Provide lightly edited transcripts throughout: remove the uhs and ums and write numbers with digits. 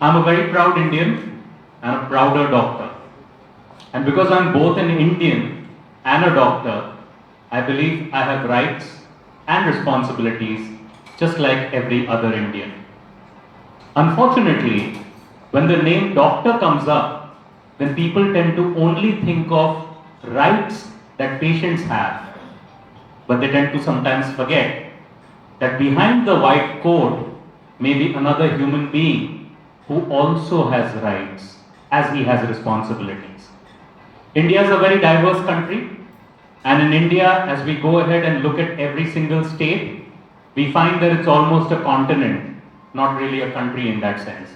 I'm a very proud Indian and a prouder doctor. And because I'm both an Indian and a doctor, I believe I have rights and responsibilities just like every other Indian. Unfortunately, when the name doctor comes up, then people tend to only think of rights that patients have, but they tend to sometimes forget that behind the white coat may be another human being who also has rights as he has responsibilities. India is a very diverse country, and in India, as we go ahead and look at every single state, we find that it's almost a continent, not really a country in that sense.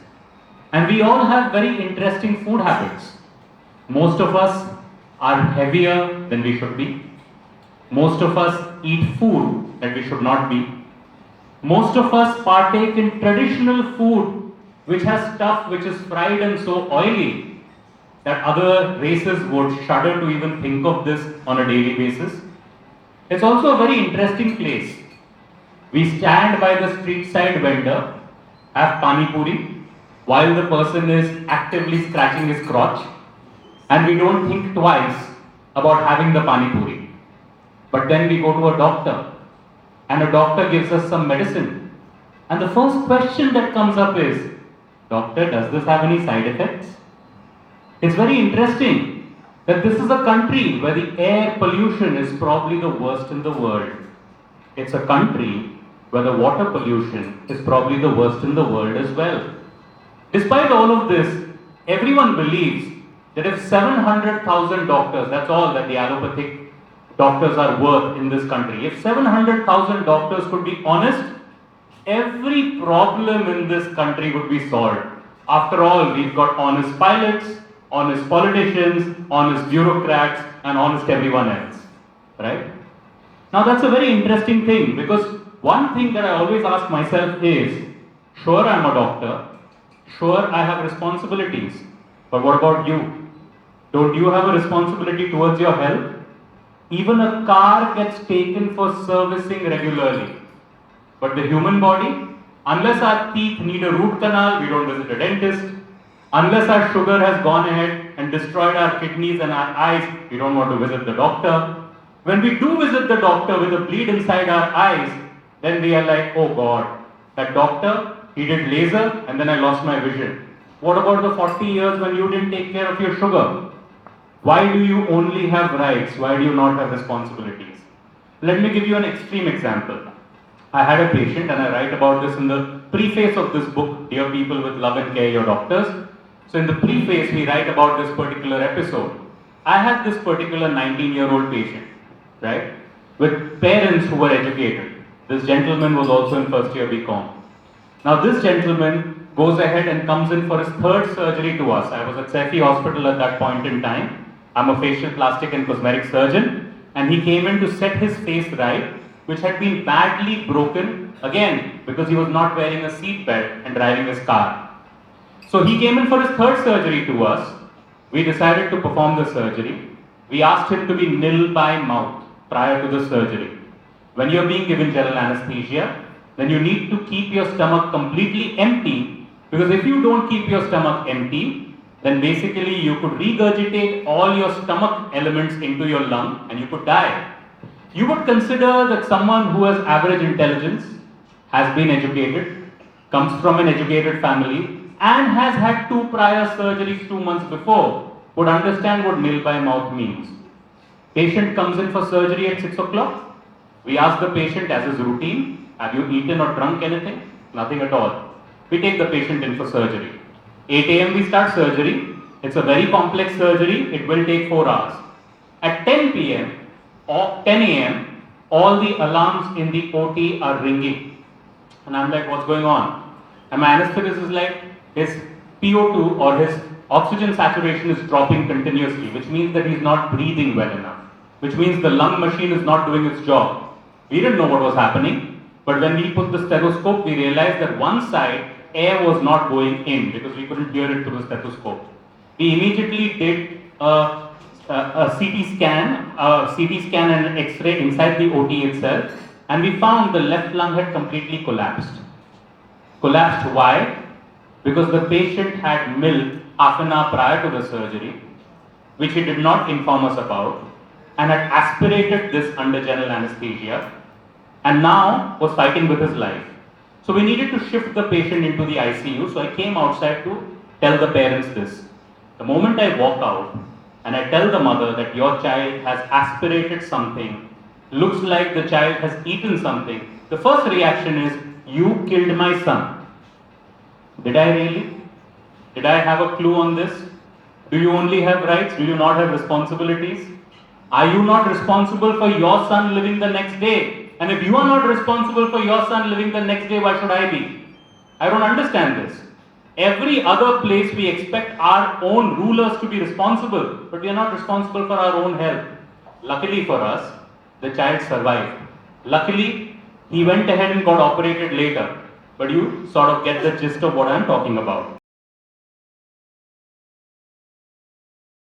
And we all have very interesting food habits. Most of us are heavier than we should be. Most of us eat food that we should not be. Most of us partake in traditional food which has stuff which is fried and so oily that other races would shudder to even think of this on a daily basis. It's also a very interesting place. We stand by the street side vendor, have pani puri, while the person is actively scratching his crotch, and we don't think twice about having the pani puri. But then we go to a doctor, and a doctor gives us some medicine. And the first question that comes up is, doctor, does this have any side effects? It's very interesting that this is a country where the air pollution is probably the worst in the world. It's a country where the water pollution is probably the worst in the world as well. Despite all of this, everyone believes that if 700,000 doctors, that's all that the allopathic doctors are worth in this country, if 700,000 doctors could be honest, every problem in this country would be solved. After all, we've got honest pilots, honest politicians, honest bureaucrats, and honest everyone else, right? Now that's a very interesting thing, because one thing that I always ask myself is, sure, I'm a doctor, sure, I have responsibilities, but what about you? Don't you have a responsibility towards your health? Even a car gets taken for servicing regularly. But the human body, unless our teeth need a root canal, we don't visit a dentist. Unless our sugar has gone ahead and destroyed our kidneys and our eyes, we don't want to visit the doctor. When we do visit the doctor with a bleed inside our eyes, then we are like, oh God, that doctor, he did laser and then I lost my vision. What about the 40 years when you didn't take care of your sugar? Why do you only have rights? Why do you not have responsibilities? Let me give you an extreme example. I had a patient, and I write about this in the preface of this book, Dear People with Love and Care, Your Doctors. So in the preface, we write about this particular episode. I had this particular 19-year-old patient, right, with parents who were educated. This gentleman was also in first year BCom. Now this gentleman goes ahead and comes in for his third surgery to us. I was at Saifi Hospital at that point in time. I'm a facial plastic and cosmetic surgeon, and he came in to set his face right, which had been badly broken, again, because he was not wearing a seat belt and driving his car. So he came in for his third surgery to us. We decided to perform the surgery. We asked him to be nil by mouth prior to the surgery. When you're being given general anesthesia, then you need to keep your stomach completely empty, because if you don't keep your stomach empty, then basically you could regurgitate all your stomach elements into your lung and you could die. You would consider that someone who has average intelligence, has been educated, comes from an educated family, and has had 2 prior surgeries 2 months before, would understand what nil by mouth means. Patient comes in for surgery at 6 o'clock. We ask the patient as his routine, have you eaten or drunk anything? Nothing at all. We take the patient in for surgery. 8 a.m. we start surgery. It's a very complex surgery. It will take 4 hours. At 10 p.m. or 10 a.m., all the alarms in the OT are ringing. And I'm like, what's going on? And my anesthetist is like, his PO2 or his oxygen saturation is dropping continuously, which means that he's not breathing well enough, which means the lung machine is not doing its job. We didn't know what was happening, but when we put the stethoscope, we realized that one side air was not going in because we couldn't hear it through the stethoscope. We immediately did a CT scan and an X-ray inside the OT itself, and we found the left lung had completely collapsed. Collapsed why? because the patient had milk half an hour prior to the surgery, which he did not inform us about, and had aspirated this under general anesthesia, and now was fighting with his life. So we needed to shift the patient into the ICU, so I came outside to tell the parents this. The moment I walk out and I tell the mother that your child has aspirated something, looks like the child has eaten something, the first reaction is, you killed my son. Did I really? Did I have a clue on this? Do you only have rights? Do you not have responsibilities? Are you not responsible for your son living the next day? And if you are not responsible for your son living the next day, why should I be? I don't understand this. Every other place we expect our own rulers to be responsible, but we are not responsible for our own health. Luckily for us, the child survived. Luckily, he went ahead and got operated later. But you sort of get the gist of what I am talking about.